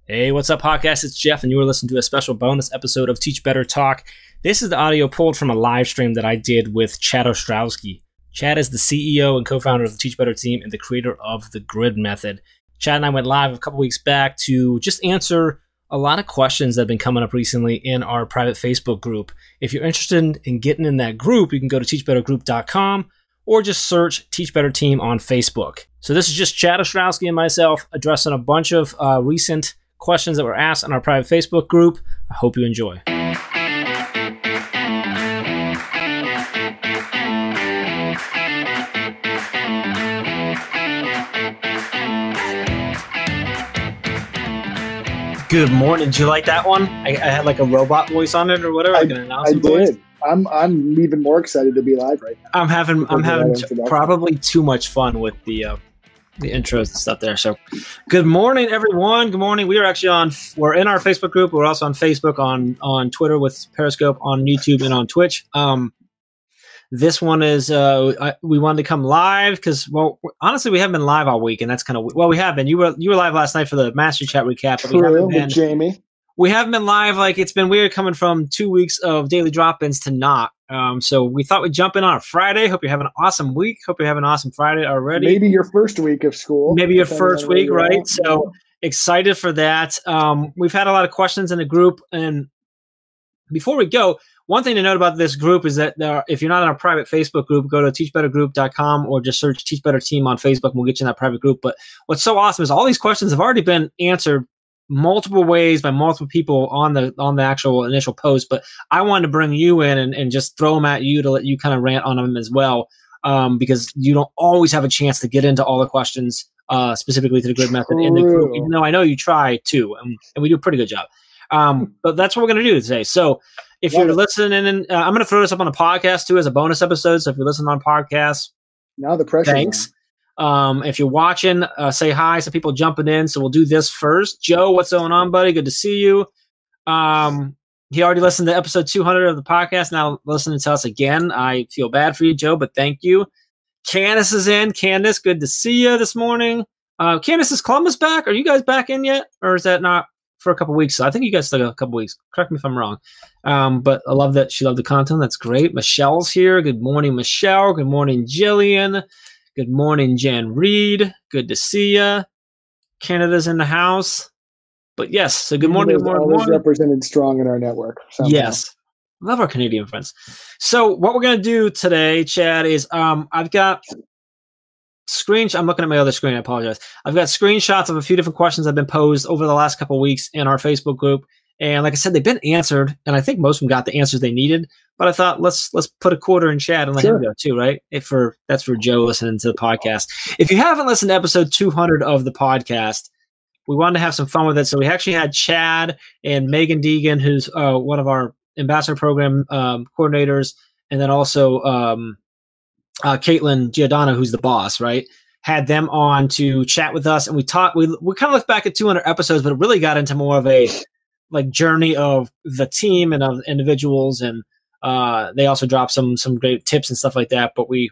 Hey, what's up, podcast? It's Jeff, and you are listening to a special bonus episode of Teach Better Talk. This is the audio pulled from a live stream that I did with Chad Ostrowski. Chad is the CEO and co-founder of the Teach Better team and the creator of the Grid Method. Chad and I went live a couple weeks back to just answer a lot of questions that have been coming up recently in our private Facebook group. If you're interested in getting in that group, you can go to teachbettergroup.com or just search Teach Better Team on Facebook. So this is just Chad Ostrowski and myself addressing a bunch of recent questions that were asked on our private Facebook group. I hope you enjoy. Good morning. Did you like that one? I had like a robot voice on it or whatever. Like an announcement voice. Did. I'm even more excited to be live right now. I'm having probably too much fun with the intros and stuff there. So good morning, everyone. Good morning. We're in our Facebook group. We're also on Facebook, on Twitter with Periscope, on YouTube, and on Twitch. This one is, we wanted to come live because, well, honestly, we haven't been live all week, and that's kind of, well, we have been. You were live last night for the Master Chat recap. But with Jamie. We haven't been live. Like, it's been weird coming from 2 weeks of daily drop-ins to not. So we thought we'd jump in on a Friday. Hope you're having an awesome week. Hope you're having an awesome Friday already. Maybe your first week of school. Maybe your first week, right? So excited for that. We've had a lot of questions in the group. And before we go, one thing to note about this group is that if you're not in our private Facebook group, go to teachbettergroup.com or just search Teach Better Team on Facebook and we'll get you in that private group. But what's so awesome is all these questions have already been answered multiple ways by multiple people on the actual initial post, but I wanted to bring you in and just throw them at you to let you kind of rant on them as well, because you don't always have a chance to get into all the questions specifically to the Grid Method in the group, even though I know you try to, and we do a pretty good job. But that's what we're going to do today. So if you're listening, and I'm going to throw this up on the podcast too as a bonus episode, so if you're listening on podcasts, now the pressure. Thanks. If you're watching, say hi. Some people jumping in, so we'll do this first. Joe, what's going on, buddy? Good to see you. He already listened to episode 200 of the podcast. Now listening to us again. I feel bad for you, Joe, but thank you. Candace is in. Candace, good to see you this morning. Candace, is Columbus back? Are you guys back in yet, or is that not for a couple weeks? So I think you guys still got a couple weeks. Correct me if I'm wrong. But I love that she loved the content. That's great. Michelle's here. Good morning, Michelle. Good morning, Jillian. Good morning, Jan Reed. Good to see you. Canada's in the house. But yes, so good morning. Good morning. Represented strong in our network. Somehow. Yes. Love our Canadian friends. So what we're going to do today, Chad, is I've got screenshots. I'm looking at my other screen. I apologize. I've got screenshots of a few different questions that have been posed over the last couple of weeks in our Facebook group. And like I said, they've been answered, and I think most of them got the answers they needed. But I thought let's put a quarter in Chad and let him go too, right? That's for Joe listening to the podcast. If you haven't listened to episode 200 of the podcast, we wanted to have some fun with it. So we actually had Chad and Megan Deegan, who's one of our ambassador program coordinators, and then also Caitlin Giordano, who's the boss, right? Had them on to chat with us, and we talked. We kind of looked back at 200 episodes, but it really got into more of a like journey of the team and of individuals, and they also dropped some great tips and stuff like that. But we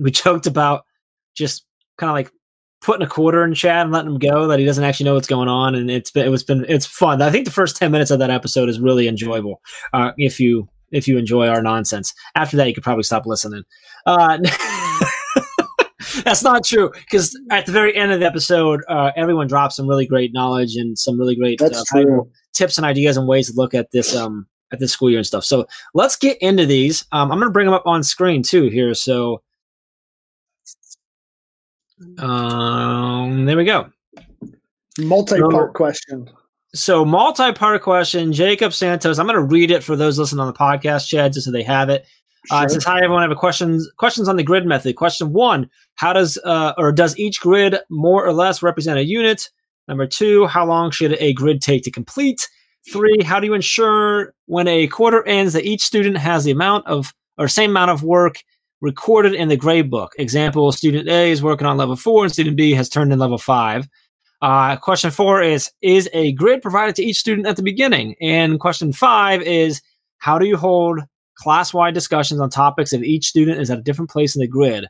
joked about just kind of like putting a quarter in Chad and letting him go, that he doesn't actually know what's going on, and it's fun. I think the first 10 minutes of that episode is really enjoyable if you enjoy our nonsense. After that, you could probably stop listening. That's not true, because at the very end of the episode, everyone drops some really great knowledge and some really great tips and ideas and ways to look at this school year and stuff. So let's get into these. I'm going to bring them up on screen too here. So there we go. Multi-part question. So multi-part question. Jacob Santos. I'm going to read it for those listening on the podcast, Chad, just so they have it. It says, hi, everyone. I have questions on the grid method. Question 1, how does each grid more or less represent a unit? Number 2, how long should a grid take to complete? 3, how do you ensure when a quarter ends that each student has the same amount of work recorded in the grade book? Example, student A is working on level 4 and student B has turned in level 5. Question 4 is a grid provided to each student at the beginning? And question 5 is, how do you hold class-wide discussions on topics if each student is at a different place in the grid?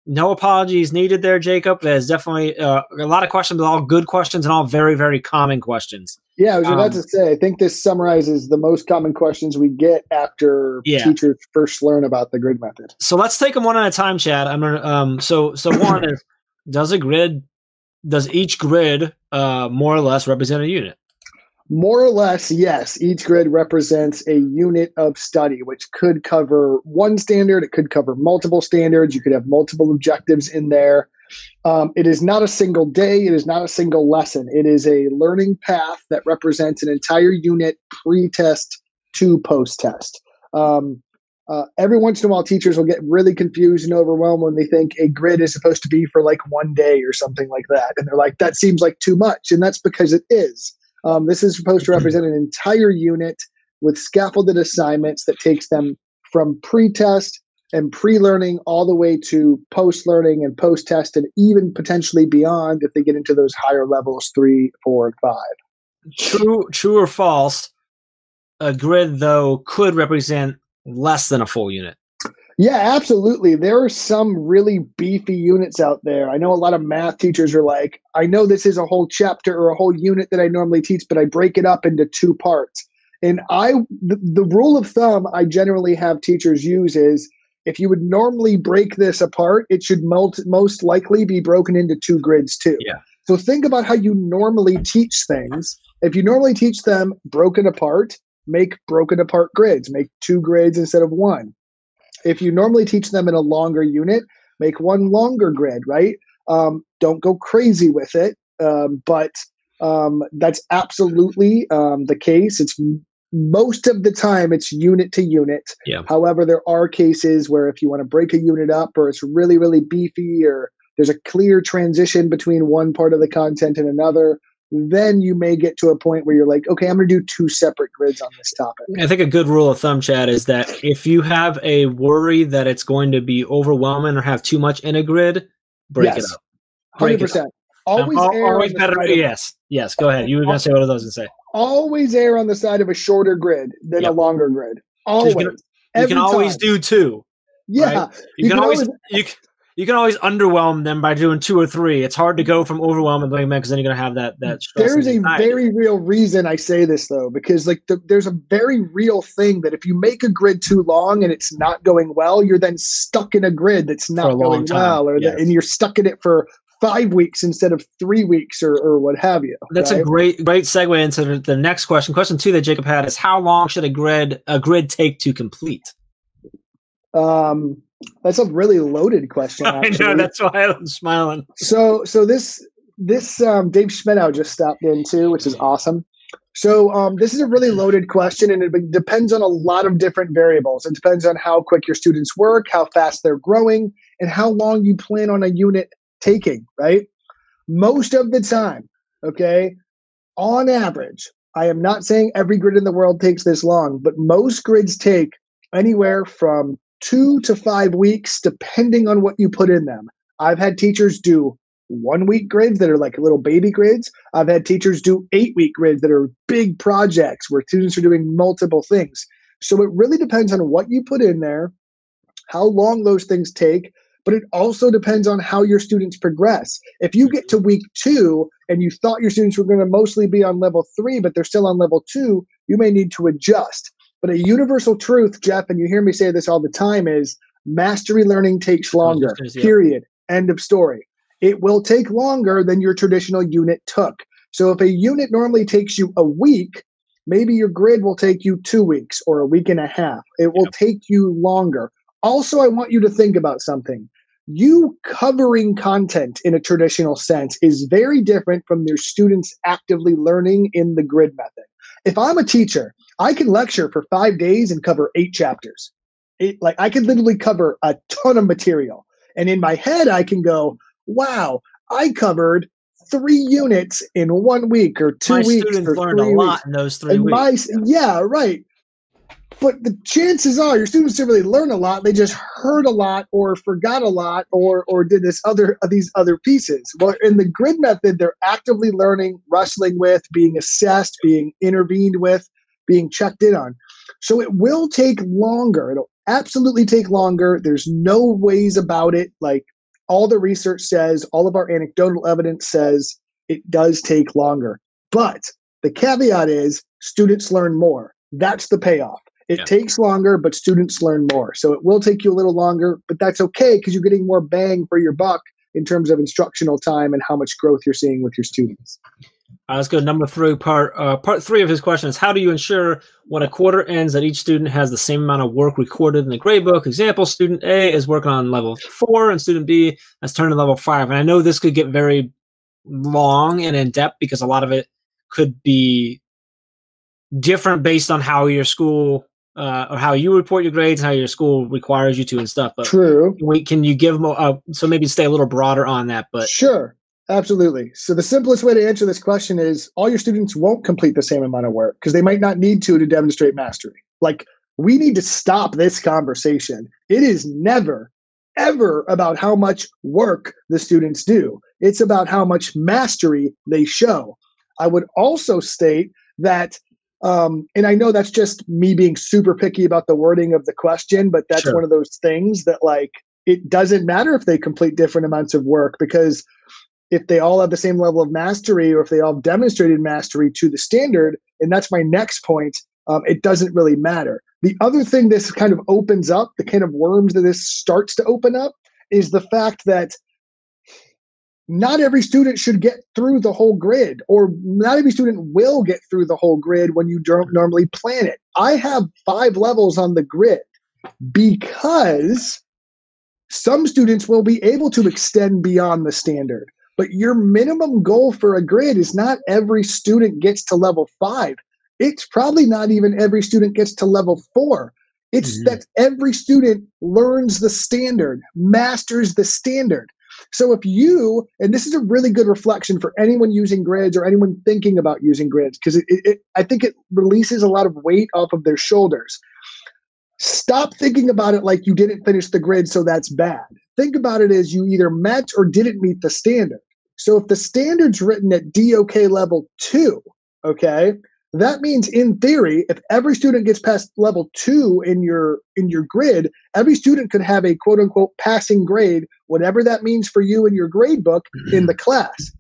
No apologies needed there, Jacob. There's definitely a lot of questions, but all good questions and all very, very common questions. Yeah, I was about to say, I think this summarizes the most common questions we get after teachers first learn about the grid method. So let's take them one at a time, Chad. I'm gonna so one is, does each grid more or less represent a unit? More or less, yes. Each grid represents a unit of study, which could cover one standard. It could cover multiple standards. You could have multiple objectives in there. It is not a single day. It is not a single lesson. It is a learning path that represents an entire unit pre-test to post-test. Every once in a while, teachers will get really confused and overwhelmed when they think a grid is supposed to be for like one day or something like that. And they're like, that seems like too much. And that's because it is. This is supposed to represent an entire unit with scaffolded assignments that takes them from pre-test and pre-learning all the way to post-learning and post-test, and even potentially beyond if they get into those higher levels 3, 4, and 5. True or false? A grid, though, could represent less than a full unit. Yeah, absolutely. There are some really beefy units out there. I know a lot of math teachers are like, I know this is a whole chapter or a whole unit that I normally teach, but I break it up into 2 parts. And the rule of thumb I generally have teachers use is, if you would normally break this apart, it should most likely be broken into 2 grids too. Yeah. So think about how you normally teach things. If you normally teach them broken apart, make broken apart grids. Make 2 grids instead of 1. If you normally teach them in a longer unit, make 1 longer grid, right? Don't go crazy with it, but that's absolutely the case. It's most of the time it's unit to unit. Yeah. However, there are cases where if you want to break a unit up, or it's really, really beefy, or there's a clear transition between one part of the content and another, then you may get to a point where you're like, okay, I'm going to do 2 separate grids on this topic. I think a good rule of thumb, Chad, is that if you have a worry that it's going to be overwhelming or have too much in a grid, break it up. 100%. Always better. Yes. Go ahead. You were going to say what are those and say? Always err on the side of a shorter grid than a longer grid. Always. You can always do 2. Yeah. Right? You can always underwhelm them by doing 2 or 3. It's hard to go from overwhelming because then you're going to have that stress. There's a very real reason I say this, though, because there's a very real thing that if you make a grid too long and it's not going well, you're then stuck in a grid that's not going well, and you're stuck in it for 5 weeks instead of 3 weeks or what have you. That's a great segue into the next question. Question 2 that Jacob had is, how long should a grid take to complete? That's a really loaded question. Actually. I know, that's why I'm smiling. So this Dave Schmedow just stopped in too, which is awesome. So this is a really loaded question, and it depends on a lot of different variables. It depends on how quick your students work, how fast they're growing, and how long you plan on a unit taking, right? Most of the time, okay, on average, I am not saying every grid in the world takes this long, but most grids take anywhere from 2 to 5 weeks, depending on what you put in them. I've had teachers do 1-week grids that are like little baby grids. I've had teachers do 8-week grids that are big projects where students are doing multiple things. So it really depends on what you put in there, how long those things take, but it also depends on how your students progress. If you get to week 2 and you thought your students were going to mostly be on level 3, but they're still on level 2, you may need to adjust. But a universal truth, Jeff, and you hear me say this all the time, is mastery learning takes longer, period. End of story. It will take longer than your traditional unit took. So if a unit normally takes you a week, maybe your grid will take you 2 weeks or a week and a half. It will take you longer. Also, I want you to think about something. You covering content in a traditional sense is very different from your students actively learning in the grid method. If I'm a teacher, I can lecture for 5 days and cover 8 chapters. I can literally cover a ton of material. And in my head, I can go, wow, I covered 3 units in 1 week or 2 weeks. My students learned a lot in those 3 weeks. Yeah, right. But the chances are your students didn't really learn a lot. They just heard a lot or forgot a lot or did these other pieces. Well, in the grid method, they're actively learning, wrestling with, being assessed, being intervened with, being checked in on. So it will take longer. It'll absolutely take longer. There's no ways about it. Like, all the research says, all of our anecdotal evidence says it does take longer. But the caveat is students learn more. That's the payoff. It takes longer, but students learn more. So it will take you a little longer, but that's okay because you're getting more bang for your buck in terms of instructional time and how much growth you're seeing with your students. Let's go to number 3. Part 3 of his question is, how do you ensure when a quarter ends that each student has the same amount of work recorded in the gradebook? Example, student A is working on level 4 and student B has turned to level 5. And I know this could get very long and in-depth because a lot of it could be different based on how your school or how you report your grades and how your school requires you to and stuff. But true. Can you give more? So maybe stay a little broader on that. But sure, absolutely. So the simplest way to answer this question is all your students won't complete the same amount of work because they might not need to demonstrate mastery. Like, we need to stop this conversation. It is never, ever about how much work the students do. It's about how much mastery they show. I would also state that and I know that's just me being super picky about the wording of the question, but that's one of those things that, like, it doesn't matter if they complete different amounts of work, because if they all have the same level of mastery, or if they all have demonstrated mastery to the standard, and that's my next point, it doesn't really matter. The other thing this kind of opens up, the kind of worms that this starts to open up, is the fact that not every student should get through the whole grid, or not every student will get through the whole grid when you don't normally plan it. I have 5 levels on the grid because some students will be able to extend beyond the standard. But your minimum goal for a grid is not every student gets to level 5. It's probably not even every student gets to level 4. It's that every student learns the standard, masters the standard. So if you, and this is a really good reflection for anyone using grids or anyone thinking about using grids, because I think it releases a lot of weight off of their shoulders. Stop thinking about it like you didn't finish the grid, so that's bad. Think about it as you either met or didn't meet the standard. So if the standard's written at DOK level 2, okay, that means in theory, if every student gets past level 2 in your grid, every student could have a quote unquote passing grade, whatever that means for you in your grade book in the class.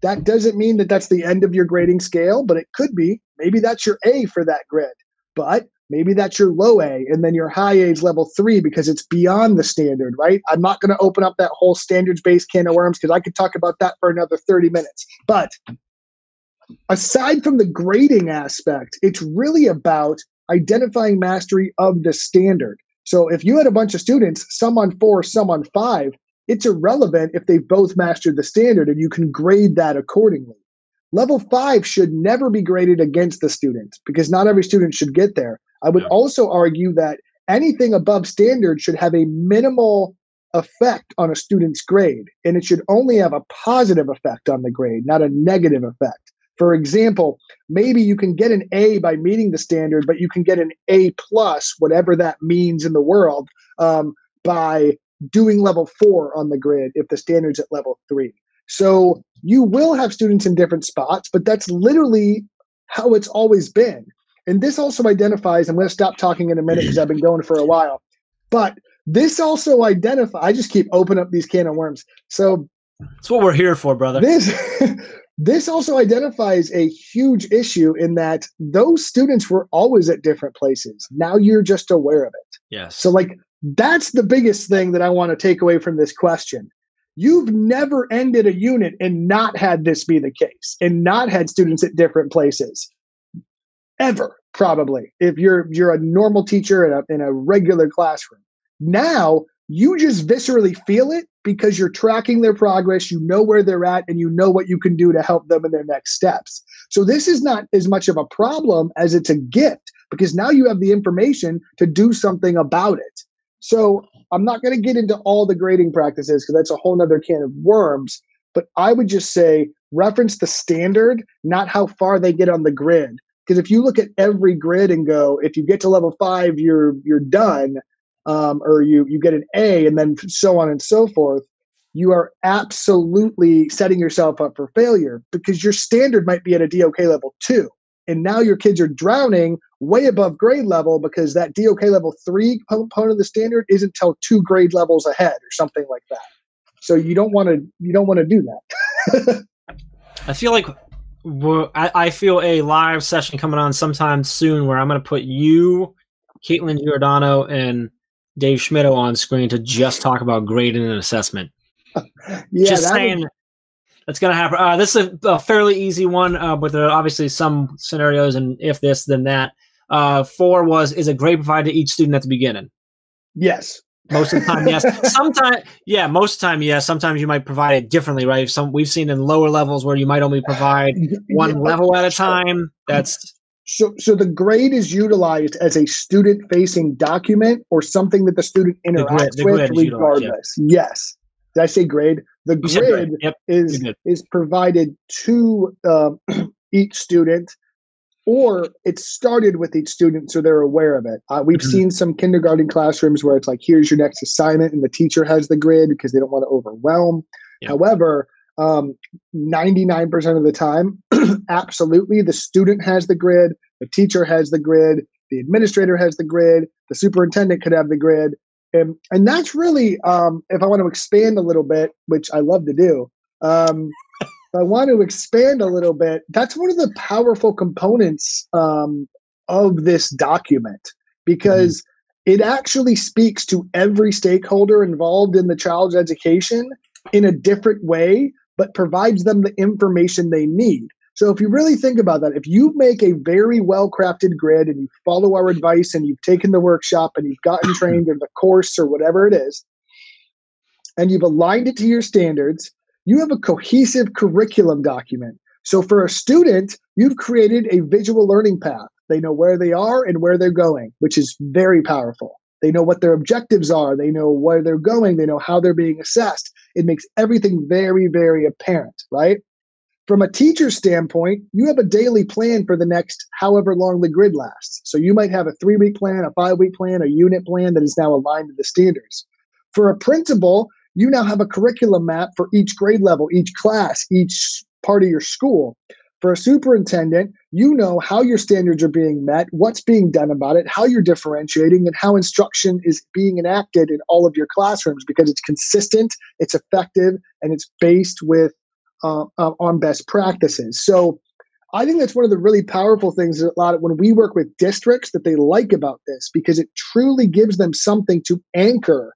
That doesn't mean that that's the end of your grading scale, but it could be. Maybe that's your A for that grid, but maybe that's your low A, and then your high A is level 3 because it's beyond the standard, right? I'm not going to open up that whole standards-based can of worms because I could talk about that for another 30 minutes. But aside from the grading aspect, it's really about identifying mastery of the standard. So if you had a bunch of students, some on 4, some on 5, it's irrelevant if they've both mastered the standard, and you can grade that accordingly. Level 5 should never be graded against the student because not every student should get there. I would also argue that anything above standard should have a minimal effect on a student's grade, and it should only have a positive effect on the grade, not a negative effect. For example, maybe you can get an A by meeting the standard, but you can get an A plus, whatever that means in the world, by doing level 4 on the grid if the standard's at level 3. So you will have students in different spots, but that's literally how it's always been. And this also identifies, I'm going to stop talking in a minute because I've been going for a while, but this also identifies, I just keep opening up these can of worms. So that's what we're here for, brother. This also identifies a huge issue in that those students were always at different places. Now you're just aware of it. Yes. So like, that's the biggest thing that I want to take away from this question. You've never ended a unit and not had this be the case and not had students at different places. Ever, probably, if you're a normal teacher in a regular classroom. Now, you just viscerally feel it because you're tracking their progress, you know where they're at, and you know what you can do to help them in their next steps. So this is not as much of a problem as it's a gift, because now you have the information to do something about it. So I'm not going to get into all the grading practices because that's a whole nother can of worms, but I would just say reference the standard, not how far they get on the grid. Because if you look at every grid and go, if you get to level 5, you're done, or you get an A, and then so on and so forth, you are absolutely setting yourself up for failure because your standard might be at a DOK level 2. And now your kids are drowning way above grade level because that DOK level 3 component of the standard isn't till 2 grade levels ahead or something like that. So you don't want to do that. I feel like I feel a live session coming on sometime soon where I'm going to put you, Caitlin Giordano, and Dave Schmittou on screen to just talk about grading and assessment. Yeah, just saying that's going to happen. This is a fairly easy one, but there are obviously some scenarios, and if this, then that. 4 is a grade provided to each student at the beginning? Yes. Most of the time, yes. Most of the time, yes. Sometimes you might provide it differently, right? We've seen in lower levels where you might only provide one level at a time. That's so the grade is utilized as a student-facing document or something that the student interacts with regardless. Yes. Did I say grade? The grid is provided to each student, or it's started with each student so they're aware of it. We've seen some kindergarten classrooms where it's like, here's your next assignment, and the teacher has the grid because they don't want to overwhelm. Yep. However, 99% of the time, absolutely, the student has the grid, the teacher has the grid, the administrator has the grid, the superintendent could have the grid. And that's really, if I want to expand a little bit, which I love to do, I want to expand a little bit. That's one of the powerful components of this document, because it actually speaks to every stakeholder involved in the child's education in a different way, but provides them the information they need. So if you really think about that, if you make a very well-crafted grid and you follow our advice and you've taken the workshop and you've gotten trained in the course or whatever it is, and you've aligned it to your standards, you have a cohesive curriculum document. So for a student, you've created a visual learning path. They know where they are and where they're going, which is very powerful. They know what their objectives are. They know where they're going. They know how they're being assessed. It makes everything very, very apparent, right? From a teacher's standpoint, you have a daily plan for the next however long the grid lasts. So you might have a 3-week plan, a 5-week plan, a unit plan that is now aligned to the standards. For a principal, you now have a curriculum map for each grade level, each class, each part of your school. For a superintendent, you know how your standards are being met, what's being done about it, how you're differentiating, and how instruction is being enacted in all of your classrooms, because it's consistent, it's effective, and it's based with on best practices. So I think that's one of the really powerful things that when we work with districts that they like about this, because it truly gives them something to anchor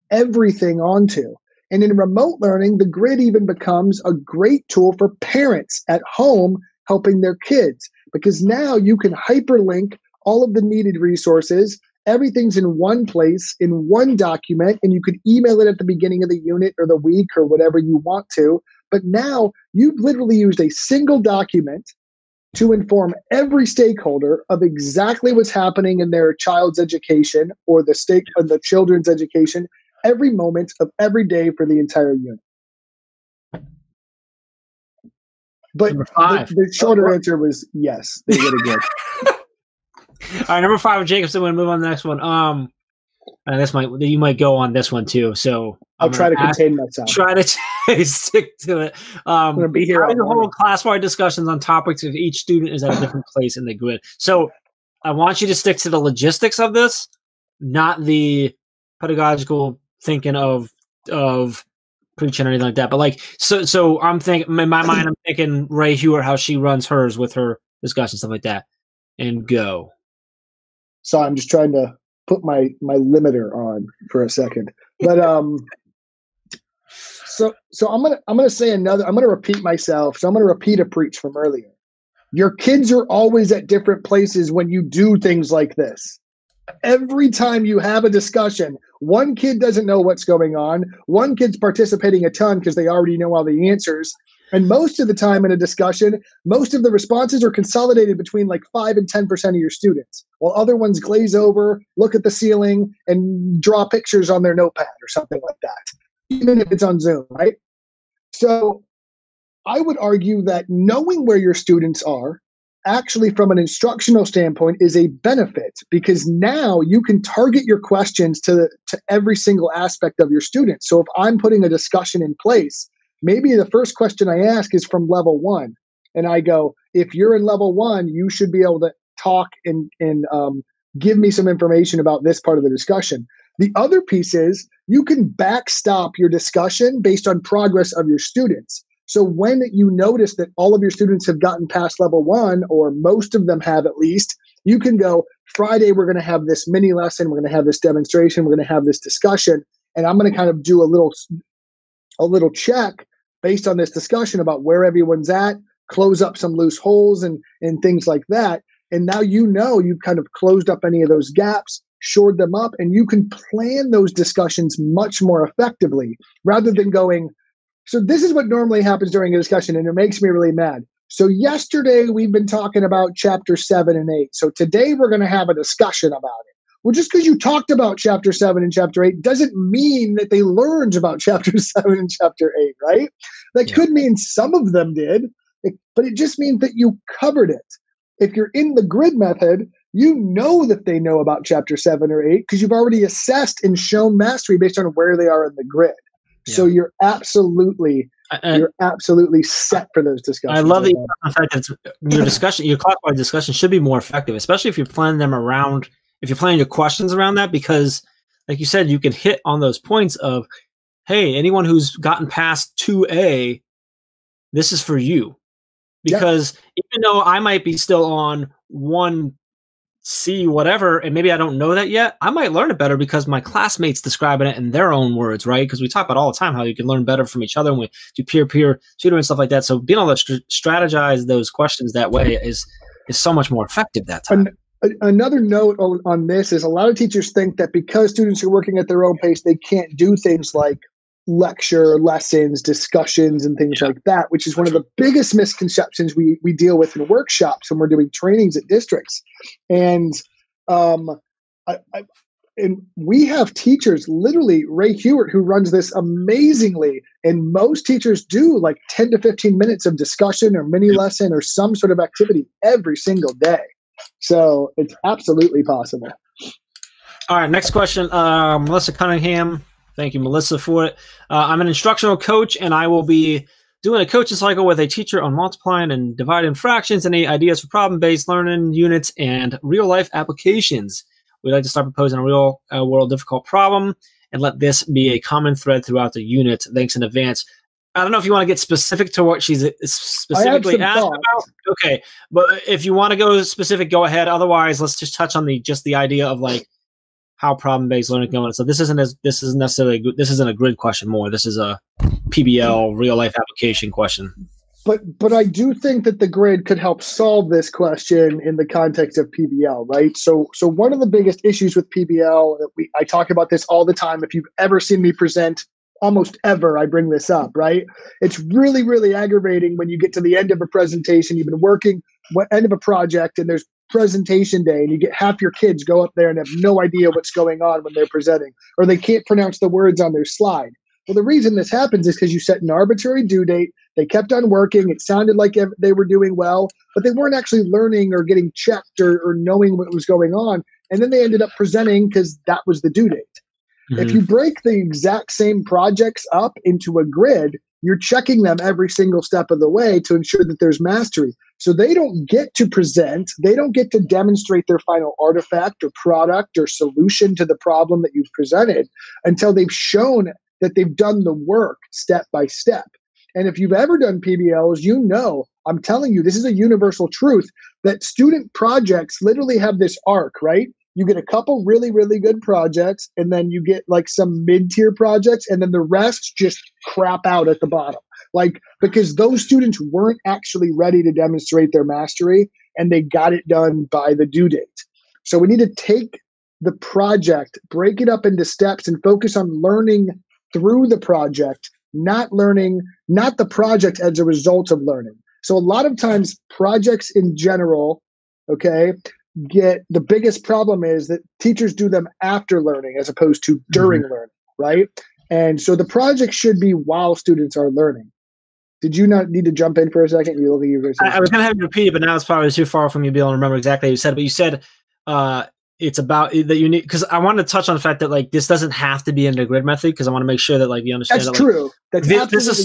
everything onto. And in remote learning, the grid even becomes a great tool for parents at home helping their kids, because now you can hyperlink all of the needed resources. Everything's in one place, in one document, and you could email it at the beginning of the unit or the week or whatever you want to. But now you've literally used a single document to inform every stakeholder of exactly what's happening in their child's education or the children's education every moment of every day for the entire unit. But the shorter answer was yes, they would agree. All right, number 5, Jacobson. We're going to move on to the next one. And you might go on this one too. So I'll try to contain myself. Try to stick to it. I'm going to be here. Having the whole class-wide discussions on topics if each student is at a different place in the grid. So I want you to stick to the logistics of this, not the pedagogical thinking of preaching or anything like that. But so I'm thinking in my mind, I'm thinking Ray Hewer, how she runs hers with her discussion, stuff like that, and go. So I'm just trying to put my limiter on for a second, but so I'm gonna say I'm gonna repeat myself. So I'm gonna repeat a preach from earlier. Your kids are always at different places when you do things like this. Every time you have a discussion, one kid doesn't know what's going on. One kid's participating a ton because they already know all the answers. And most of the time in a discussion, most of the responses are consolidated between 5 and 10% of your students, while other ones glaze over, look at the ceiling, and draw pictures on their notepad or something like that, even if it's on Zoom, right? So I would argue that knowing where your students are, actually from an instructional standpoint, is a benefit, because now you can target your questions to every single aspect of your students. So if I'm putting a discussion in place, maybe the first question I ask is from level 1. And I go, if you're in level 1, you should be able to talk and give me some information about this part of the discussion. The other piece is you can backstop your discussion based on progress of your students. So when you notice that all of your students have gotten past level 1, or most of them have at least, you can go, Friday, we're going to have this mini lesson. We're going to have this demonstration. We're going to have this discussion. And I'm going to kind of do a little check based on this discussion about where everyone's at, close up some loose holes and things like that. And now you've kind of closed up any of those gaps, shored them up, and you can plan those discussions much more effectively rather than going, so this is what normally happens during a discussion, and it makes me really mad. So yesterday we've been talking about chapter 7 and 8. So today we're going to have a discussion about it. Well, just because you talked about chapter 7 and chapter 8 doesn't mean that they learned about chapter 7 and chapter 8, right? That could mean some of them did, but it just means that you covered it. If you're in the grid method, you know that they know about chapter 7 or 8 because you've already assessed and shown mastery based on where they are in the grid. Yeah. So you're absolutely set for those discussions. I love the fact that your clockwise discussion should be more effective, especially if you're planning them around, if you're planning your questions around that, because like you said, you can hit on those points of, hey, anyone who's gotten past 2A, this is for you. Because even though I might be still on 1C whatever, and maybe I don't know that yet, I might learn it better because my classmates describing it in their own words, right? Because we talk about all the time how you can learn better from each other when we do peer-to-peer tutoring and stuff like that. So being able to strategize those questions that way is so much more effective that time. Another note on this is a lot of teachers think that because students are working at their own pace, they can't do things like lecture, lessons, discussions, and things like that, which is one of the biggest misconceptions we deal with in workshops when we're doing trainings at districts. And and we have teachers, literally Ray Hewitt, who runs this amazingly, and most teachers do like 10 to 15 minutes of discussion or mini lesson or some sort of activity every single day. So it's absolutely possible. All right, next question. Melissa Cunningham. Thank you, Melissa, for it. I'm an instructional coach, and I will be doing a coaching cycle with a teacher on multiplying and dividing fractions. Any ideas for problem-based learning units and real-life applications? We'd like to start proposing a real-world difficult problem and let this be a common thread throughout the unit. Thanks in advance. I don't know if you want to get specific to what she's specifically asked about. Okay, but if you want to go specific, go ahead. Otherwise, let's just touch on the idea of like how problem-based learning going. So this isn't a grid question more. This is a PBL real life application question. But I do think that the grid could help solve this question in the context of PBL, right? So one of the biggest issues with PBL, I talk about this all the time. If you've ever seen me present, almost ever, I bring this up, right? It's really, really aggravating when you get to the end of a presentation, you've been working, end of a project, and there's presentation day, and you get half your kids go up there and have no idea what's going on when they're presenting, or they can't pronounce the words on their slide. Well, the reason this happens is because you set an arbitrary due date. They kept on working. It sounded like they were doing well, but they weren't actually learning or getting checked or knowing what was going on. And then they ended up presenting because that was the due date. Mm-hmm. If you break the exact same projects up into a grid, you're checking them every single step of the way to ensure that there's mastery. So they don't get to present. They don't get to demonstrate their final artifact or product or solution to the problem that you've presented until they've shown that they've done the work step by step. And if you've ever done PBLs, you know, I'm telling you, this is a universal truth that student projects literally have this arc, right? You get a couple really, really good projects, and then you get like some mid-tier projects, and then the rest just crap out at the bottom. Like, because those students weren't actually ready to demonstrate their mastery, and they got it done by the due date. So we need to take the project, break it up into steps, and focus on learning through the project, not the project as a result of learning. So a lot of times projects in general, okay, the biggest problem is that teachers do them after learning as opposed to during learning, right? And so the project should be while students are learning. Did you not need to jump in for a second? I was going to have you repeat it, but now it's probably too far from you to be able to remember exactly what you said. But you said it's about that you need, because I wanted to touch on the fact that like this doesn't have to be in the grid method, because I want to make sure that like you understand. That's true. That's this is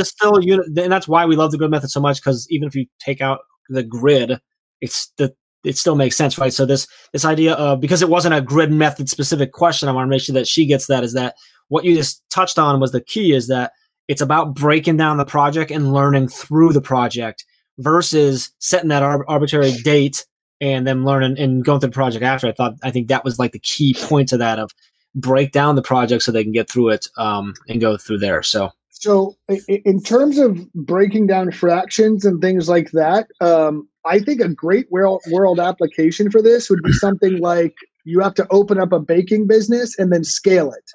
still unit, and that's why we love the grid method so much. Because even if you take out the grid, it's the it still makes sense, right? So this idea of, because it wasn't a grid method specific question, I want to make sure that she gets that, is that what you just touched on was the key, is that it's about breaking down the project and learning through the project versus setting that arbitrary date and then learning and going through the project after. I think that was like the key point to that, of break down the project so they can get through it and go through there. So in terms of breaking down fractions and things like that, I think a great world application for this would be something like, you have to open up a baking business and then scale it.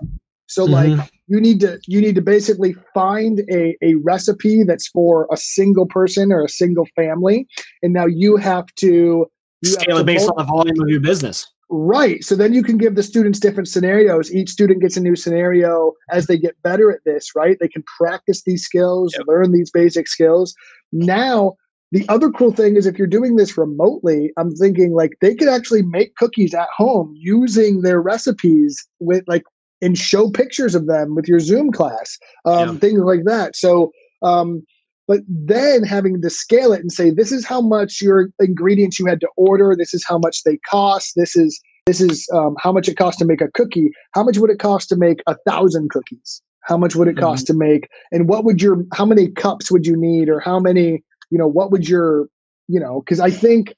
So like you need to basically find a recipe that's for a single person or a single family, and now you have to scale it based on the volume of your business. Right. So then you can give the students different scenarios. Each student gets a new scenario as they get better at this, right? They can practice these skills, learn these basic skills. Now, the other cool thing is, if you're doing this remotely, I'm thinking like they could actually make cookies at home using their recipes with like, and show pictures of them with your Zoom class, things like that. So, but then having to scale it and say, this is how much your ingredients you had to order. This is how much they cost. This is how much it costs to make a cookie. How much would it cost to make 1,000 cookies? How much would it cost to make? And how many cups would you need? Or how many, what would because I think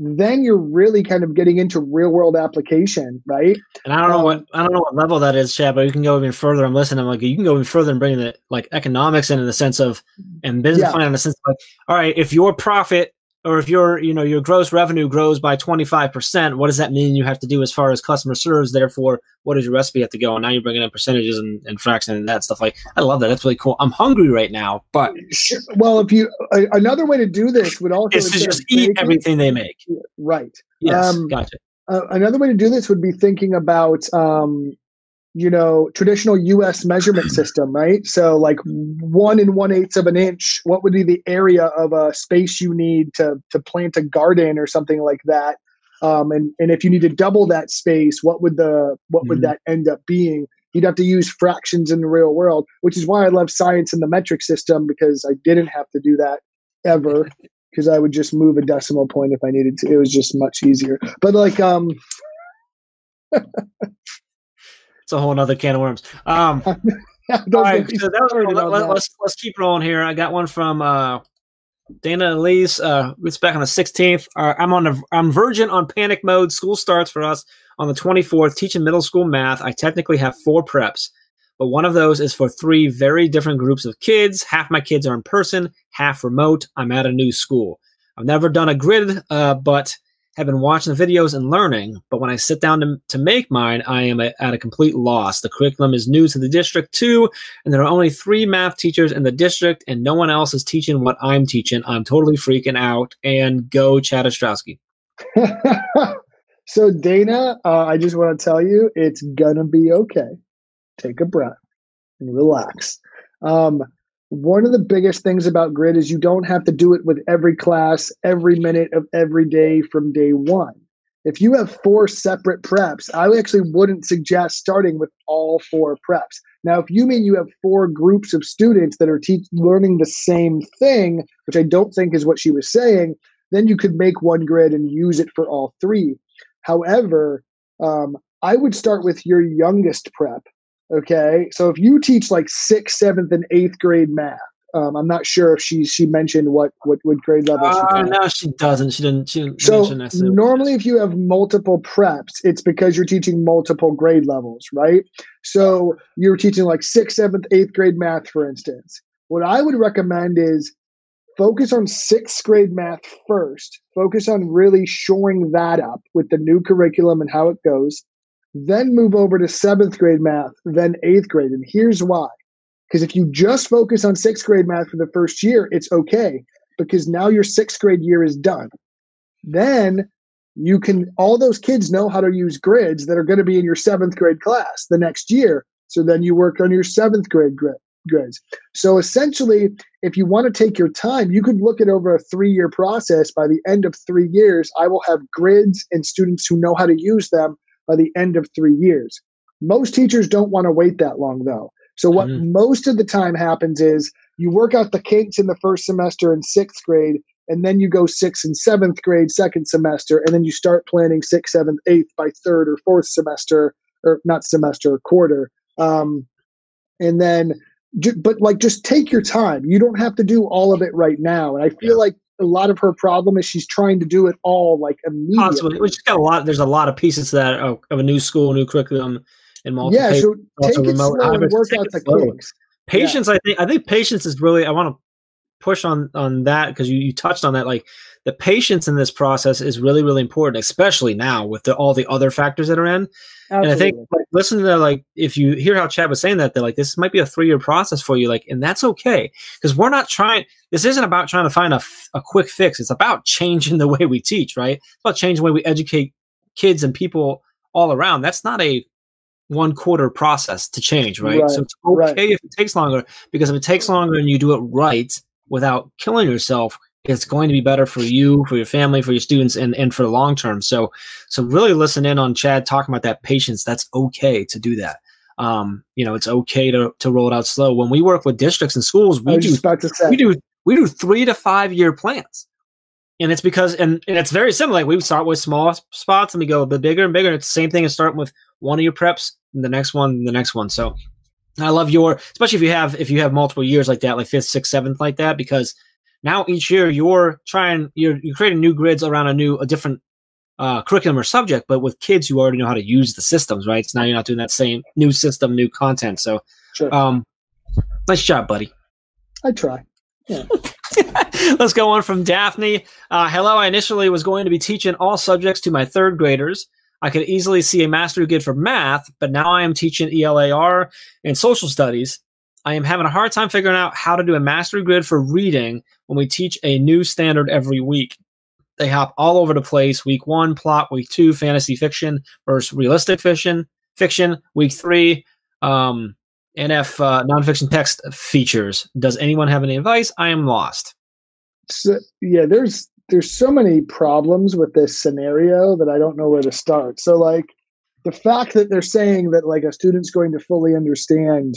then you're really kind of getting into real world application, right? And I don't know what level that is, Chad, but you can go even further. I'm listening. I'm like, you can go even further and bring the like economics in the sense of, and business plan in the sense of like, all right, if your profit or if your gross revenue grows by 25%, what does that mean you have to do as far as customer service? Therefore, what does your recipe have to go? And now you're bringing in percentages and fractions and that stuff. Like, I love that. That's really cool. I'm hungry right now, but well, if you another way to do this would also is to just eat everything they make. Right. Yes. Gotcha. Another way to do this would be thinking about traditional U.S. measurement system, right? So like 1 1/8 of an inch, what would be the area of a space you need to plant a garden or something like that? And if you need to double that space, what would that end up being? You'd have to use fractions in the real world, which is why I love science and the metric system, because I didn't have to do that ever, because I would just move a decimal point if I needed to. It was just much easier. But like it's a whole nother can of worms. All right, so let's keep rolling here. I got one from Dana Elise. It's back on the 16th. I'm virgin on panic mode. School starts for us on the 24th. Teaching middle school math. I technically have 4 preps, but one of those is for 3 very different groups of kids. Half my kids are in person, half remote. I'm at a new school. I've never done a grid, but have been watching the videos and learning, but when I sit down to make mine, I am at a complete loss. The curriculum is new to the district too, and there are only 3 math teachers in the district, and no one else is teaching what I'm teaching. I'm totally freaking out. And go Chad Ostrowski. So Dana, I just want to tell you, it's gonna be okay. Take a breath and relax. One of the biggest things about grid is you don't have to do it with every class, every minute of every day from day one. If you have 4 separate preps, I actually wouldn't suggest starting with all 4 preps. Now, if you mean you have 4 groups of students that are learning the same thing, which I don't think is what she was saying, then you could make one grid and use it for all 3. However, I would start with your youngest prep. Okay, so if you teach like 6th, 7th, and 8th grade math, I'm not sure if she mentioned what grade level she taught. No, she doesn't. She didn't so mention that. Normally, if you have multiple preps, it's because you're teaching multiple grade levels, right? So you're teaching like 6th, 7th, 8th grade math, for instance. What I would recommend is focus on 6th grade math first. Focus on really shoring that up with the new curriculum and how it goes. Then move over to 7th grade math, then 8th grade. And here's why. Because if you just focus on 6th grade math for the first year, it's okay, because now your 6th grade year is done. Then all those kids know how to use grids that are going to be in your 7th grade class the next year. So then you work on your 7th grade grids. So essentially, if you want to take your time, you could look at over a 3-year process. By the end of 3 years, I will have grids and students who know how to use them by the end of 3 years. Most teachers don't want to wait that long, though. So what most of the time happens is you work out the kinks in the first semester in 6th grade, and then you go 6th and 7th grade second semester, and then you start planning 6th, 7th, 8th by third or fourth semester, or not semester, quarter. And then, but like, just take your time. You don't have to do all of it right now. And I feel like a lot of her problem is she's trying to do it all like immediately. Possibly. Which got a lot. There's a lot of pieces to that of a new school, new curriculum, and multiple. Yeah, so take it slow and work out the kinks. Patience, I think patience is really. I want to push on that because you touched on that. Like the patience in this process is really, really important, especially now with all the other factors that are in. Absolutely. And I think listen to like if you hear how Chad was saying that, they're like, this might be a 3-year process for you, like, and that's okay because we're not trying. This isn't about trying to find a quick fix. It's about changing the way we teach, right? It's about changing the way we educate kids and people all around. That's not a 1-quarter process to change, right? So it's okay if it takes longer, because if it takes longer and you do it right without killing yourself, it's going to be better for you, for your family, for your students, and for the long term. So really listen in on Chad talking about that patience. That's okay to do that. It's okay to roll it out slow. When we work with districts and schools, we do 3 to 5 year plans. And it's because, and it's very similar. Like we start with small spots and we go a bit bigger and bigger. It's the same thing as starting with one of your preps, and the next one, and the next one. So I love especially if you have multiple years like that, like 5th, 6th, 7th, like that, because now each year you're creating new grids around a different curriculum or subject, but with kids who already know how to use the systems, right? So now you're not doing that same new system, new content. So, nice job, buddy. I try. Yeah. Let's go on from Daphne. Hello, I initially was going to be teaching all subjects to my 3rd graders. I could easily see a mastery grid for math, but now I am teaching ELAR and social studies. I am having a hard time figuring out how to do a mastery grid for reading when we teach a new standard every week. They hop all over the place. Week 1, plot. Week 2, fantasy fiction versus realistic fiction. Week 3, NF nonfiction text features. Does anyone have any advice? I am lost. So, yeah, there's so many problems with this scenario that I don't know where to start. So like the fact that they're saying that like a student's going to fully understand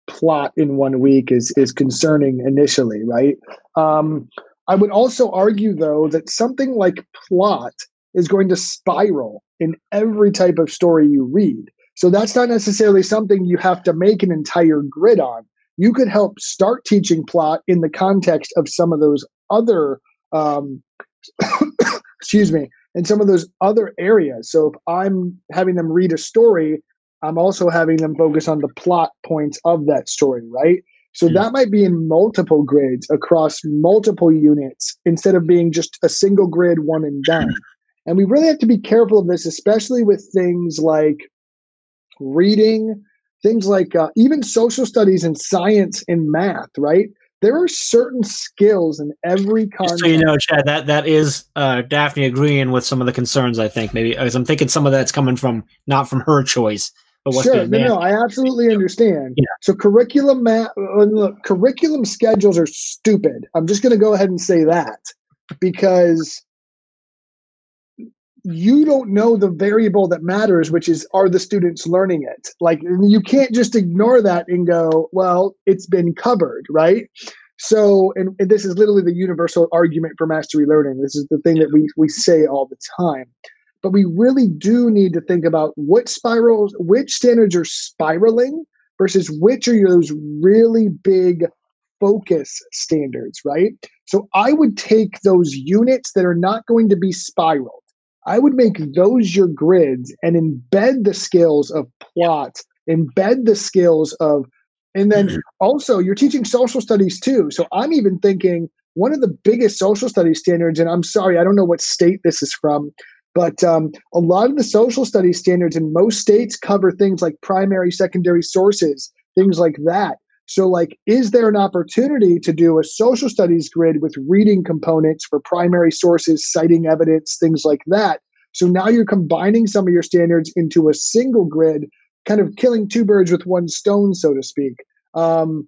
plot in 1 week is concerning initially, right? I would also argue though that something like plot is going to spiral in every type of story you read. So that's not necessarily something you have to make an entire grid on. You could help start teaching plot in the context of some of those other excuse me, in some of those other areas. So if I'm having them read a story, I'm also having them focus on the plot points of that story, right? So that might be in multiple grids across multiple units instead of being just a single grid, one and done. And we really have to be careful of this, especially with things like reading, things like even social studies and science and math, right? There are certain skills in every content. So you know, Chad, that is Daphne agreeing with some of the concerns, I think, maybe, because I'm thinking some of that's coming from, not from her choice. But what's sure, no, I absolutely understand. Yeah. So curriculum schedules are stupid. I'm just going to go ahead and say that, because you don't know the variable that matters, which is, are the students learning it? Like, you can't just ignore that and go, well, it's been covered, right? So, and this is literally the universal argument for mastery learning. This is the thing that we say all the time. But we really do need to think about which standards are spiraling versus which are those really big focus standards, right? So I would take those units that are not going to be spiraled. I would make those your grids and embed the skills of plot, embed the skills of, and then also you're teaching social studies too. So I'm even thinking one of the biggest social studies standards, and I'm sorry, I don't know what state this is from, but a lot of the social studies standards in most states cover things like primary, secondary sources, things like that. So like, is there an opportunity to do a social studies grid with reading components for primary sources, citing evidence, things like that? So now you're combining some of your standards into a single grid, kind of killing 2 birds with 1 stone, so to speak. Can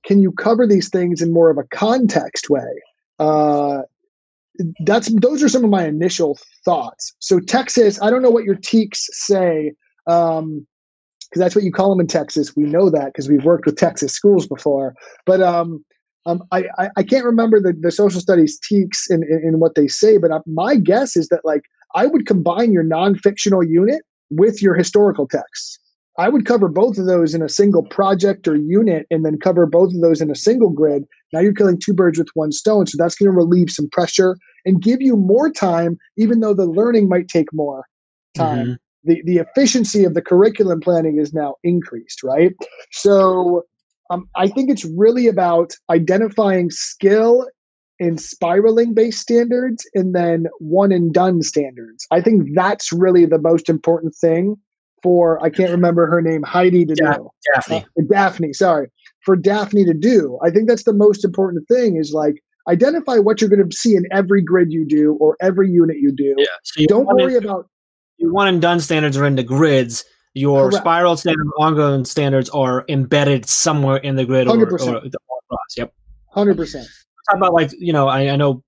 you cover these things in more of a context way? Those are some of my initial thoughts. So Texas, I don't know what your TEKs say, because that's what you call them in Texas. We know that because we've worked with Texas schools before. But I can't remember the social studies teaks in what they say, but my guess is that like I would combine your non-fictional unit with your historical texts. I would cover both of those in a single project or unit and then cover both of those in a single grid. Now you're killing two birds with one stone. So that's going to relieve some pressure and give you more time, even though the learning might take more time. The efficiency of the curriculum planning is now increased, right? So I think it's really about identifying skill and spiraling based standards and then one and done standards. I think that's really the most important thing for, I can't remember her name, Heidi to do. Daphne. Daphne, sorry. For Daphne to do. I think that's the most important thing is like identify what you're going to see in every grid you do or every unit you do. Yeah. So don't worry about your one and done standards are in the grids. Your Correct. spiral standard, ongoing standards are embedded somewhere in the grid 100%. or the cross. Yep. 100%. Talk about like, I know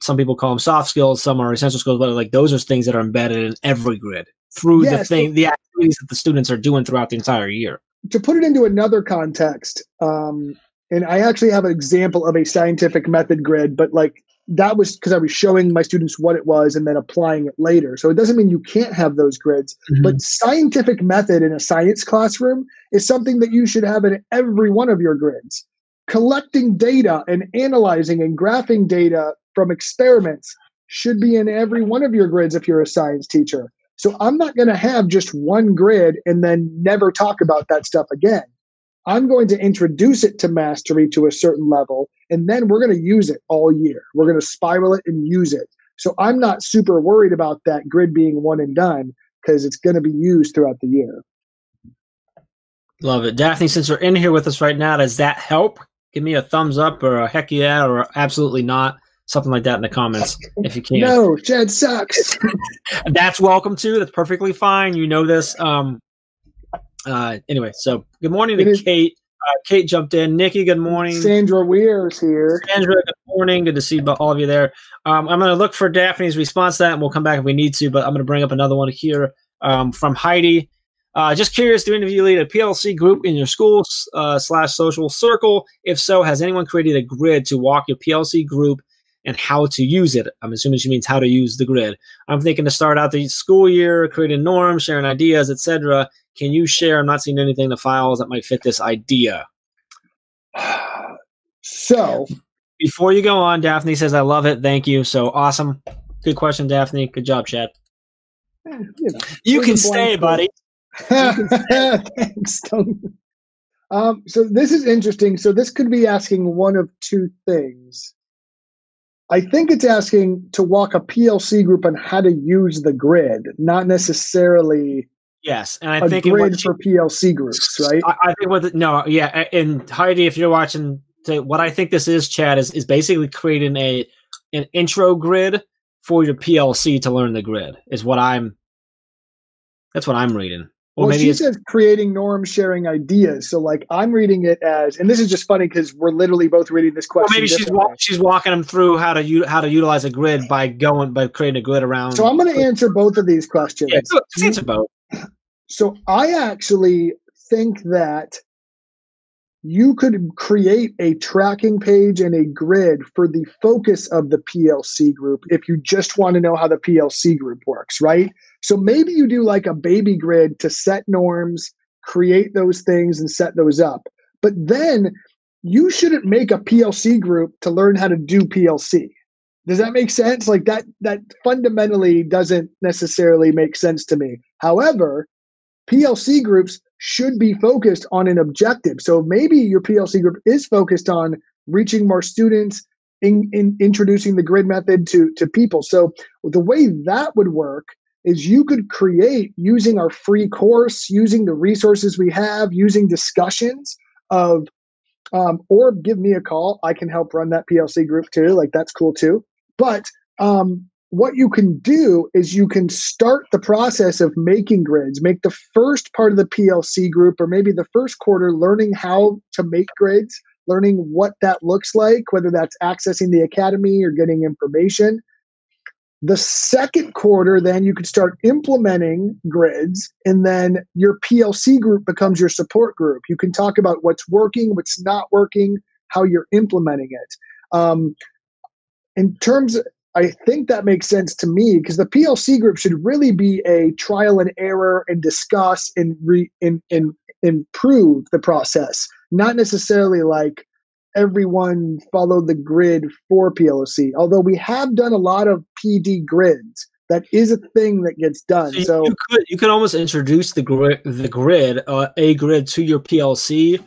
some people call them soft skills, some are essential skills, but like those are things that are embedded in every grid through the activities that the students are doing throughout the entire year. To put it into another context, and I actually have an example of a scientific method grid, but like that was because I was showing my students what it was and then applying it later. So it doesn't mean you can't have those grids, but scientific method in a science classroom is something that you should have in every one of your grids. Collecting data and analyzing and graphing data from experiments should be in every one of your grids if you're a science teacher. So I'm not going to have just one grid and then never talk about that stuff again. I'm going to introduce it to mastery to a certain level, and then we're going to use it all year. We're going to spiral it and use it. So I'm not super worried about that grid being one and done because it's going to be used throughout the year. Love it. Daphne, since you're in here with us right now, does that help? Give me a thumbs up or a heck yeah or absolutely not. Something like that in the comments if you can. No, Chad sucks. That's welcome too. That's perfectly fine. You know this. Anyway, so good morning to Kate. Kate jumped in. Nikki, good morning. Sandra Weir's here. Sandra, good morning. Good to see all of you there. I'm going to look for Daphne's response to that, and we'll come back if we need to, but I'm going to bring up another one here from Heidi. Just curious, do any of you lead a PLC group in your school / social circle? If so, has anyone created a grid to walk your PLC group and how to use it? I'm assuming she means how to use the grid. I'm thinking to start out the school year, creating norms, sharing ideas, etc. Can you share? I'm not seeing anything in the files that might fit this idea. So, before you go on, Daphne says, I love it. Thank you. So awesome. Good question, Daphne. Good job, Chad. You can stay, buddy. Thanks. So this is interesting. So this could be asking one of two things. I think it's asking to walk a PLC group on how to use the grid, not necessarily yes. And I think grid for PLC groups, right? I think and Heidi, if you're watching, what I think this is, Chad, is basically creating an intro grid for your PLC to learn the grid. That's what I'm reading. Well, she says creating norms, sharing ideas. So, like, I'm reading it as, and this is just funny because we're literally both reading this question. Well, maybe she's walking them through how to utilize a grid by creating a grid around. So I'm going to answer both of these questions. Yeah, just answer both. So I actually think that you could create a tracking page and a grid for the focus of the PLC group if you just want to know how the PLC group works, right? So maybe you do like a baby grid to set norms, create those things, and set those up. But then you shouldn't make a PLC group to learn how to do PLC. Does that make sense? Like that fundamentally doesn't necessarily make sense to me. However, PLC groups should be focused on an objective. So maybe your PLC group is focused on reaching more students, in introducing the grid method to people. So the way that would work is you could create, using our free course, using the resources we have, using discussions of, or give me a call. I can help run that PLC group too. Like that's cool too. But what you can do is you can start the process of making grids, make the first part of the PLC group, or maybe the first quarter, learning how to make grids, learning what that looks like, whether that's accessing the academy or getting information. The second quarter, then you could start implementing grids, and then your PLC group becomes your support group. You can talk about what's working, what's not working, how you're implementing it. In terms, I think that makes sense to me, because the PLC group should really be a trial and error and discuss and improve the process, not necessarily like everyone follow the grid for PLC. Although we have done a lot of PD grids, that is a thing that gets done. So you could almost introduce the grid, a grid to your PLC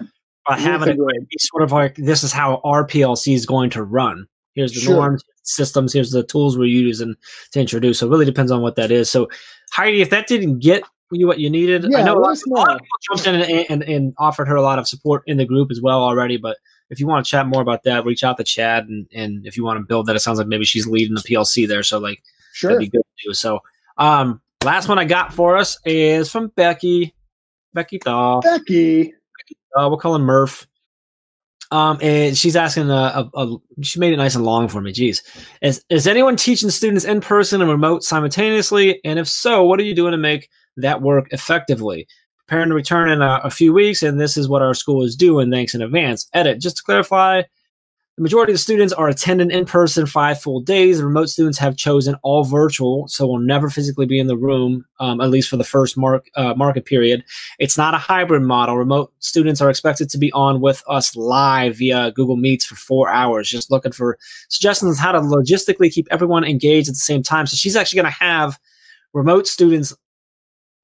by having it be sort of like, this is how our PLC is going to run. Here's the norms, systems, here's the tools we're using to introduce. So it really depends on what that is. So Heidi, if that didn't get you what you needed, I know a lot of people jumped in and offered her a lot of support in the group as well already. But if you want to chat more about that, reach out to Chad. And if you want to build that, it sounds like maybe she's leading the PLC there. So like, that'd be good to do. So last one I got for us is from Becky. Becky Dahl. We'll call him Murph. And she's asking, she made it nice and long for me. Geez. Is anyone teaching students in person and remote simultaneously? And if so, what are you doing to make that work effectively? Preparing to return in a few weeks, and this is what our school is doing. Thanks in advance. Edit. Just to clarify, the majority of the students are attending in person 5 full days. The remote students have chosen all virtual, so will never physically be in the room, at least for the first market period. It's not a hybrid model. Remote students are expected to be on with us live via Google Meets for 4 hours. Just looking for suggestions on how to logistically keep everyone engaged at the same time. So she's actually going to have remote students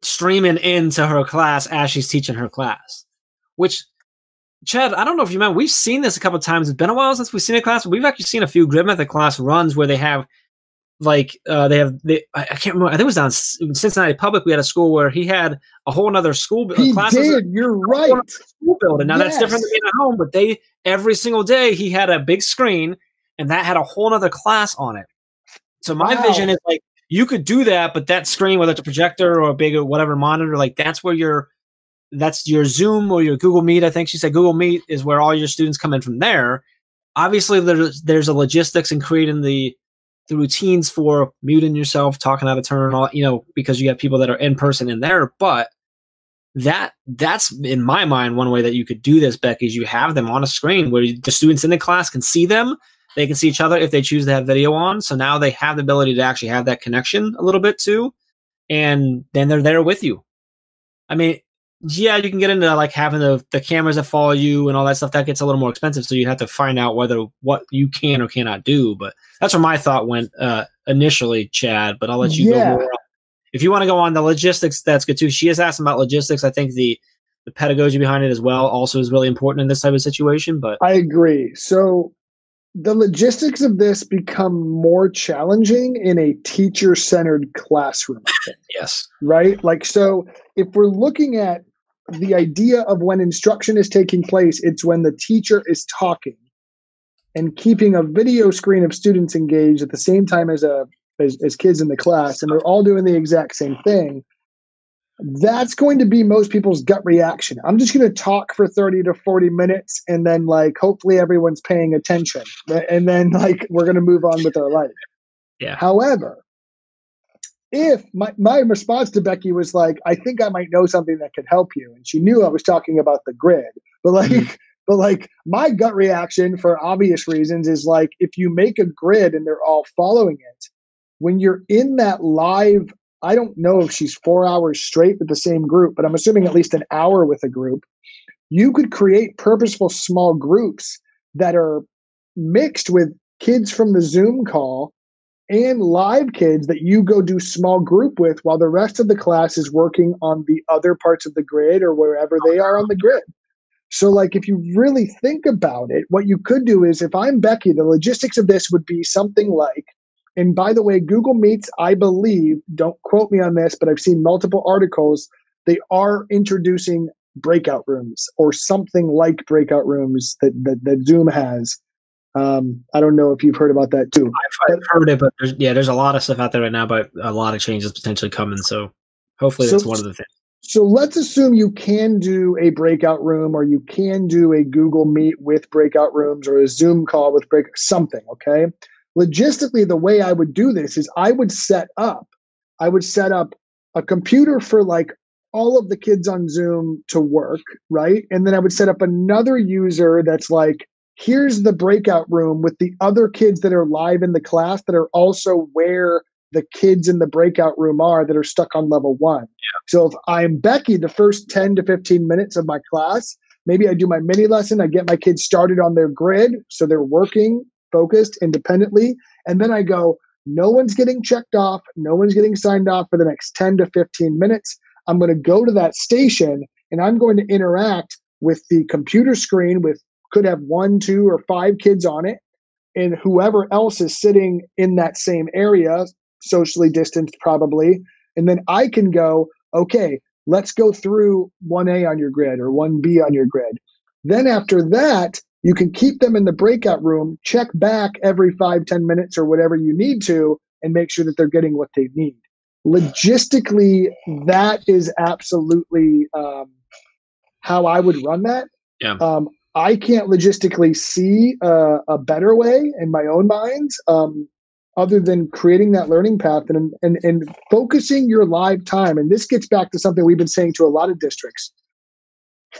streaming into her class as she's teaching her class, which, Chad, I don't know if you remember, we've seen this a couple of times. It's been a while since we've seen a class, but we've actually seen a few grid method class runs where they have like I can't remember, I think it was down in Cincinnati Public. We had a school where he had a whole nother school classes. You're right. School building. Now that's different than being at home, but every single day he had a big screen and that had a whole nother class on it. So my vision is like, you could do that, but that screen, whether it's a projector or a big or whatever monitor, like that's where that's your Zoom or your Google Meet. I think she said Google Meet is where all your students come in from there. Obviously, there's a logistics in creating the routines for muting yourself, talking out of turn, all, because you have people that are in person in there. But that's in my mind one way that you could do this, Becky, is you have them on a screen where the students in the class can see them. They can see each other if they choose to have video on. So now they have the ability to actually have that connection a little bit too. And then they're there with you. I mean, yeah, you can get into like having the cameras that follow you and all that stuff. That gets a little more expensive. So you have to find out what you can or cannot do. But that's where my thought went initially, Chad. But I'll let you go more. If you want to go on the logistics, that's good too. She is asking about logistics. I think the pedagogy behind it as well also is really important in this type of situation. But I agree. So the logistics of this become more challenging in a teacher-centered classroom. Yes. Right? Like, so if we're looking at the idea of when instruction is taking place, it's when the teacher is talking and keeping a video screen of students engaged at the same time as kids in the class, and they're all doing the exact same thing. That's going to be most people's gut reaction. I'm just going to talk for 30 to 40 minutes and then like hopefully everyone's paying attention. And then like we're going to move on with our life. Yeah. However, if my response to Becky was like, I think I might know something that could help you. And she knew I was talking about the grid. But like my gut reaction for obvious reasons is like, if you make a grid and they're all following it, when you're in that live, I don't know if she's 4 hours straight with the same group, but I'm assuming at least an hour with a group. You could create purposeful small groups that are mixed with kids from the Zoom call and live kids that you go do small group with while the rest of the class is working on the other parts of the grid or wherever they are on the grid. So like, if you really think about it, what you could do is, if I'm Becky, the logistics of this would be something like, and by the way, Google Meets, I believe, don't quote me on this, but I've seen multiple articles, they are introducing breakout rooms or something like breakout rooms that Zoom has. I don't know if you've heard about that too. I've heard it, but there's a lot of stuff out there right now, but a lot of changes potentially coming. So hopefully that's one of the things. So let's assume you can do a breakout room, or you can do a Google Meet with breakout rooms, or a Zoom call with something, okay? Logistically, the way I would do this is I would set up a computer for like all of the kids on Zoom to work, right? And then I would set up another user that's like here's the breakout room with the other kids that are live in the class that are also where the kids in the breakout room are that are stuck on level 1. Yeah. So if I'm Becky, the first 10 to 15 minutes of my class, maybe I do my mini lesson, I get my kids started on their grid so they're working, focused, independently, and then I go, no one's getting checked off, no one's getting signed off for the next 10 to 15 minutes. I'm going to go to that station and I'm going to interact with the computer screen with could have 1, 2, or 5 kids on it, and whoever else is sitting in that same area, socially distanced probably, and then I can go, okay, let's go through 1A on your grid or 1B on your grid. Then after that, you can keep them in the breakout room, check back every 5-10 minutes or whatever you need to, and make sure that they're getting what they need. Logistically, that is absolutely how I would run that. Yeah. I can't logistically see a better way in my own mind other than creating that learning path and focusing your live time. And this gets back to something we've been saying to a lot of districts.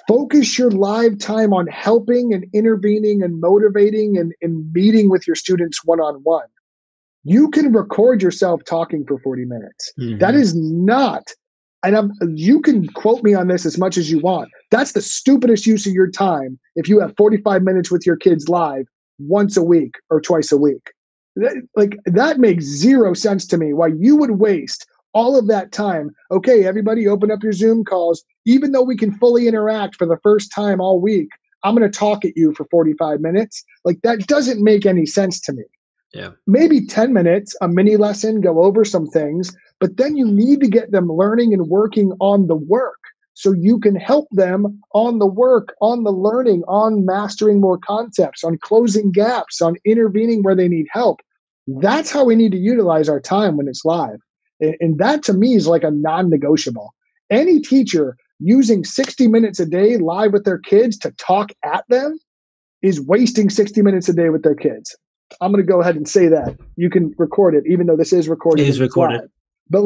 Focus your live time on helping and intervening and motivating and meeting with your students one-on-one. You can record yourself talking for 40 minutes. Mm-hmm. That is not, and you can quote me on this as much as you want. That's the stupidest use of your time if you have 45 minutes with your kids live once a week or twice a week. That makes zero sense to me why you would waste all of that time. Okay, everybody open up your Zoom calls. Even though we can fully interact for the first time all week, I'm going to talk at you for 45 minutes. That doesn't make any sense to me. Yeah. Maybe 10 minutes, a mini lesson, go over some things, but then you need to get them learning and working on the work so you can help them on the work, on the learning, on mastering more concepts, on closing gaps, on intervening where they need help. That's how we need to utilize our time when it's live. And that to me is like a non-negotiable. Any teacher using 60 minutes a day live with their kids to talk at them is wasting 60 minutes a day with their kids. I'm going to go ahead and say that. You can record it, even though this is recorded. It is recorded. But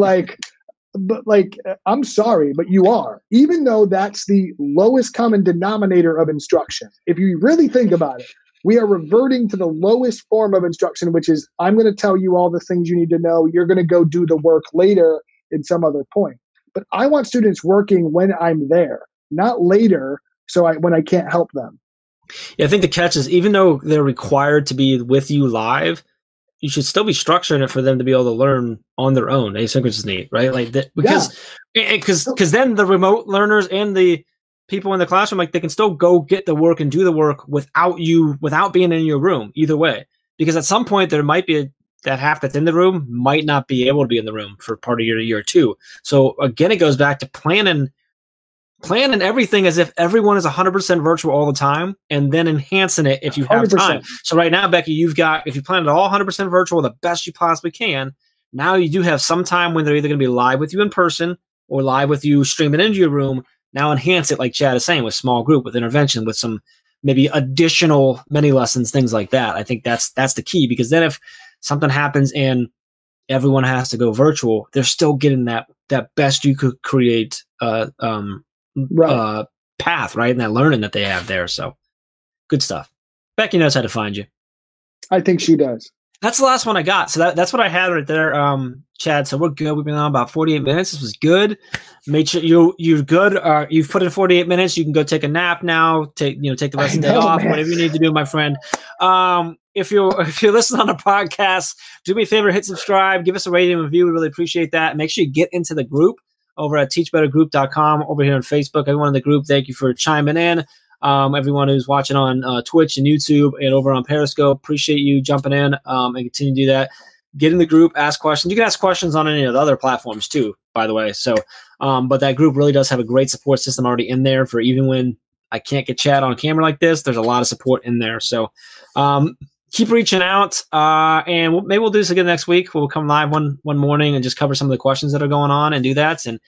I'm sorry, but you are. Even though that's the lowest common denominator of instruction. If you really think about it, we are reverting to the lowest form of instruction, which is I'm going to tell you all the things you need to know. You're going to go do the work later in some other point. But I want students working when I'm there, not later when I can't help them. Yeah, I think the catch is even though they're required to be with you live, you should still be structuring it for them to be able to learn on their own, asynchronously, right? Because then the remote learners and the people in the classroom, they can still go get the work and do the work without being in your room either way. Because at some point there might be that half that's in the room might not be able to be in the room for part of your year too. So again, it goes back to planning everything as if everyone is 100% virtual all the time, and then enhancing it if you have 100%. Time. So right now, Becky, if you plan it all 100% virtual, the best you possibly can, now you do have some time when they're either going to be live with you in person or live with you streaming into your room. Now enhance it like Chad is saying with small group, with intervention, with some maybe additional mini lessons, things like that. I think that's the key, because then if something happens and everyone has to go virtual, they're still getting that best you could create path, right? And that learning that they have there. So good stuff. Becky knows how to find you. I think she does. That's the last one I got. So that's what I had right there, Chad. So we're good. We've been on about 48 minutes. This was good. Make sure you're good. You've put in 48 minutes. You can go take a nap now. Take the rest of the day off. Man. Whatever you need to do, my friend. If you're listening on the podcast, do me a favor, hit subscribe, give us a rating and review. We really appreciate that. And make sure you get into the group over at teachbettergroup.com over here on Facebook. Everyone in the group, thank you for chiming in. Everyone who's watching on Twitch and YouTube and over on Periscope, appreciate you jumping in and continue to do that. Get in the group, ask questions. You can ask questions on any of the other platforms too, by the way. So, but that group really does have a great support system already in there for even when I can't get Chad on camera like this. There's a lot of support in there. So keep reaching out, and maybe we'll do this again next week. We'll come live one morning and just cover some of the questions that are going on and do that and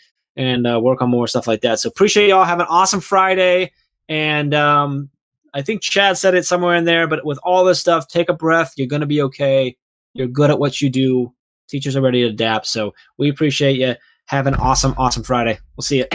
work on more stuff like that. So appreciate y'all. Have an awesome Friday. And I think Chad said it somewhere in there, but with all this stuff, take a breath. You're going to be okay. You're good at what you do. Teachers are ready to adapt. So we appreciate you. Have an awesome, awesome Friday. We'll see you.